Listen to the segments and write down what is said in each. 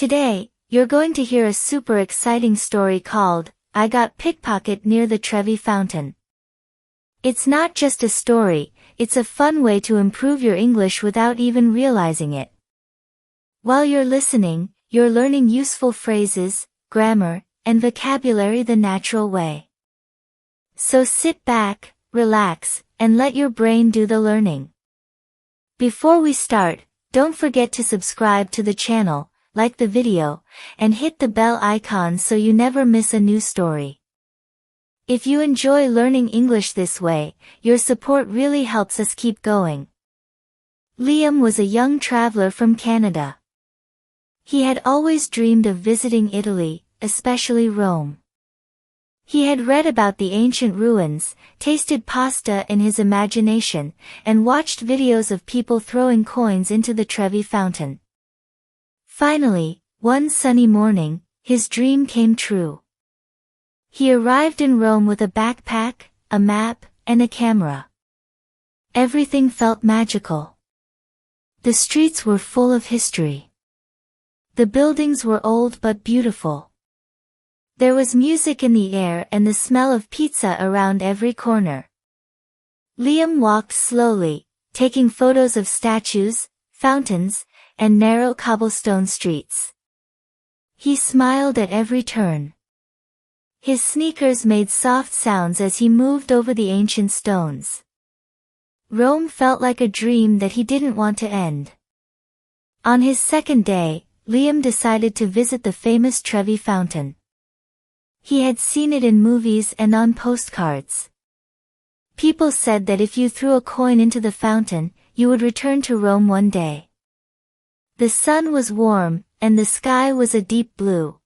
Today, you're going to hear a super exciting story called, I Got Pickpocket Near the Trevi Fountain. It's not just a story, it's a fun way to improve your English without even realizing it. While you're listening, you're learning useful phrases, grammar, and vocabulary the natural way. So sit back, relax, and let your brain do the learning. Before we start, don't forget to subscribe to the channel, like the video, and hit the bell icon so you never miss a new story. If you enjoy learning English this way, your support really helps us keep going. Liam was a young traveler from Canada. He had always dreamed of visiting Italy, especially Rome. He had read about the ancient ruins, tasted pasta in his imagination, and watched videos of people throwing coins into the Trevi fountain. Finally, one sunny morning, his dream came true. He arrived in Rome with a backpack, a map, and a camera. Everything felt magical. The streets were full of history. The buildings were old but beautiful. There was music in the air and the smell of pizza around every corner. Liam walked slowly, taking photos of statues, fountains, and narrow cobblestone streets. He smiled at every turn. His sneakers made soft sounds as he moved over the ancient stones. Rome felt like a dream that he didn't want to end. On his second day, Liam decided to visit the famous Trevi fountain. He had seen it in movies and on postcards. People said that if you threw a coin into the fountain, you would return to Rome one day. The sun was warm, and the sky was a deep blue.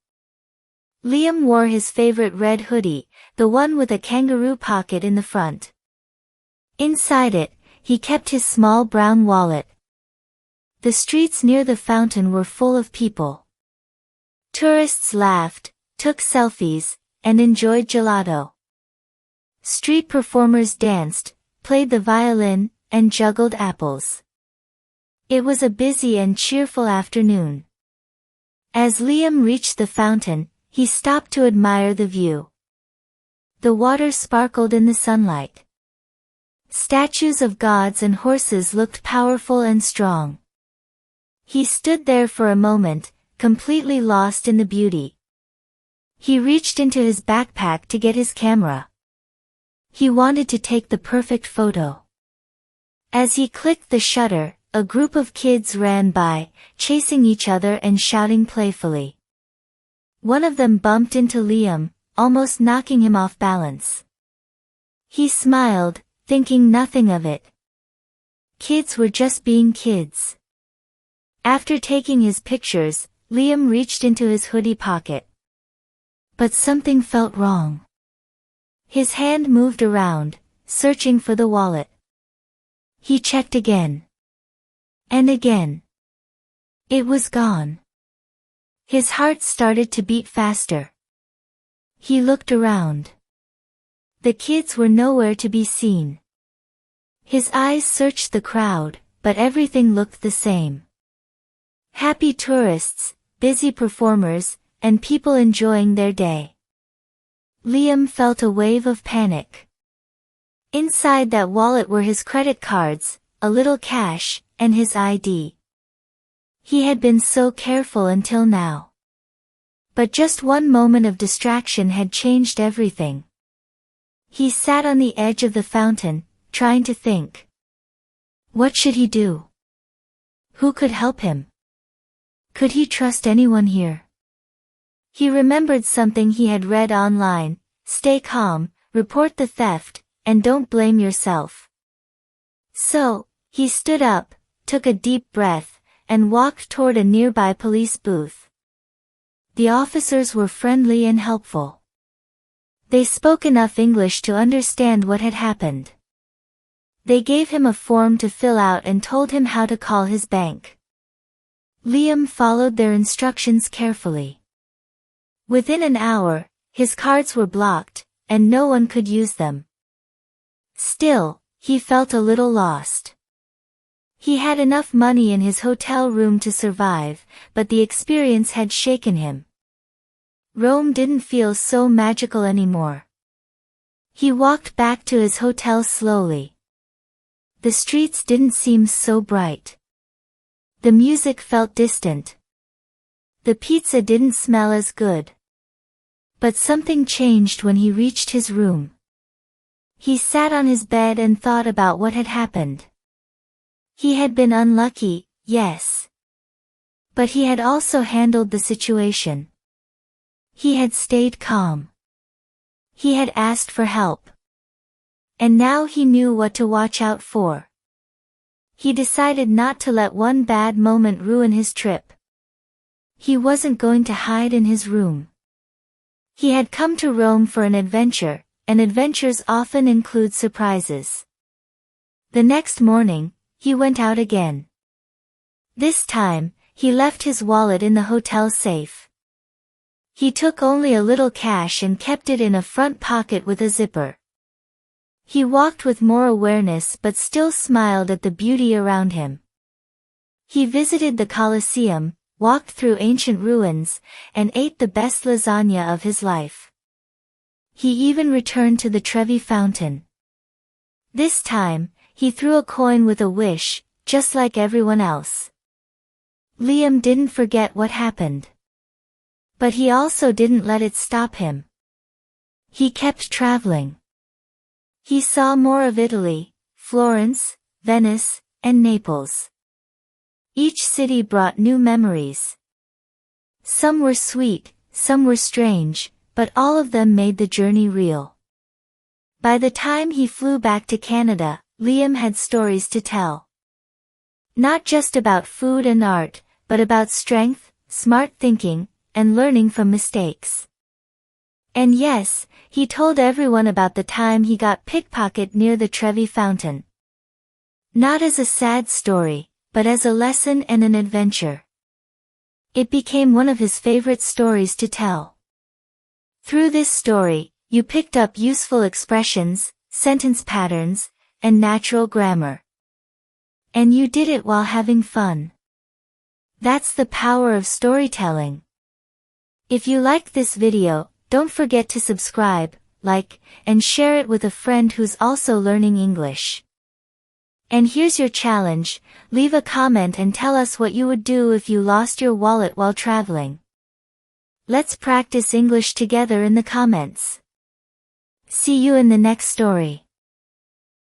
Liam wore his favorite red hoodie, the one with a kangaroo pocket in the front. Inside it, he kept his small brown wallet. The streets near the fountain were full of people. Tourists laughed, took selfies, and enjoyed gelato. Street performers danced, played the violin, and juggled apples. It was a busy and cheerful afternoon. As Liam reached the fountain, he stopped to admire the view. The water sparkled in the sunlight. Statues of gods and horses looked powerful and strong. He stood there for a moment, completely lost in the beauty. He reached into his backpack to get his camera. He wanted to take the perfect photo. As he clicked the shutter, a group of kids ran by, chasing each other and shouting playfully. One of them bumped into Liam, almost knocking him off balance. He smiled, thinking nothing of it. Kids were just being kids. After taking his pictures, Liam reached into his hoodie pocket. But something felt wrong. His hand moved around, searching for the wallet. He checked again. And again. It was gone. His heart started to beat faster. He looked around. The kids were nowhere to be seen. His eyes searched the crowd, but everything looked the same. Happy tourists, busy performers, and people enjoying their day. Liam felt a wave of panic. Inside that wallet were his credit cards, a little cash, and his ID. He had been so careful until now. But just one moment of distraction had changed everything. He sat on the edge of the fountain, trying to think. What should he do? Who could help him? Could he trust anyone here? He remembered something he had read online: stay calm, report the theft, and don't blame yourself. So, he stood up, took a deep breath, and walked toward a nearby police booth. The officers were friendly and helpful. They spoke enough English to understand what had happened. They gave him a form to fill out and told him how to call his bank. Liam followed their instructions carefully. Within an hour, his cards were blocked, and no one could use them. Still, he felt a little lost. He had enough money in his hotel room to survive, but the experience had shaken him. Rome didn't feel so magical anymore. He walked back to his hotel slowly. The streets didn't seem so bright. The music felt distant. The pizza didn't smell as good. But something changed when he reached his room. He sat on his bed and thought about what had happened. He had been unlucky, yes. But he had also handled the situation. He had stayed calm. He had asked for help. And now he knew what to watch out for. He decided not to let one bad moment ruin his trip. He wasn't going to hide in his room. He had come to Rome for an adventure, and adventures often include surprises. The next morning, he went out again. This time, he left his wallet in the hotel safe. He took only a little cash and kept it in a front pocket with a zipper. He walked with more awareness but still smiled at the beauty around him. He visited the Colosseum, walked through ancient ruins, and ate the best lasagna of his life. He even returned to the Trevi fountain. This time, he threw a coin with a wish, just like everyone else. Liam didn't forget what happened. But he also didn't let it stop him. He kept traveling. He saw more of Italy, Florence, Venice, and Naples. Each city brought new memories. Some were sweet, some were strange, but all of them made the journey real. By the time he flew back to Canada, Liam had stories to tell. Not just about food and art, but about strength, smart thinking, and learning from mistakes. And yes, he told everyone about the time he got pickpocketed near the Trevi fountain. Not as a sad story, but as a lesson and an adventure. It became one of his favorite stories to tell. Through this story, you picked up useful expressions, sentence patterns, and natural grammar. And you did it while having fun. That's the power of storytelling. If you liked this video, don't forget to subscribe, like, and share it with a friend who's also learning English. And here's your challenge, leave a comment and tell us what you would do if you lost your wallet while traveling. Let's practice English together in the comments. See you in the next story.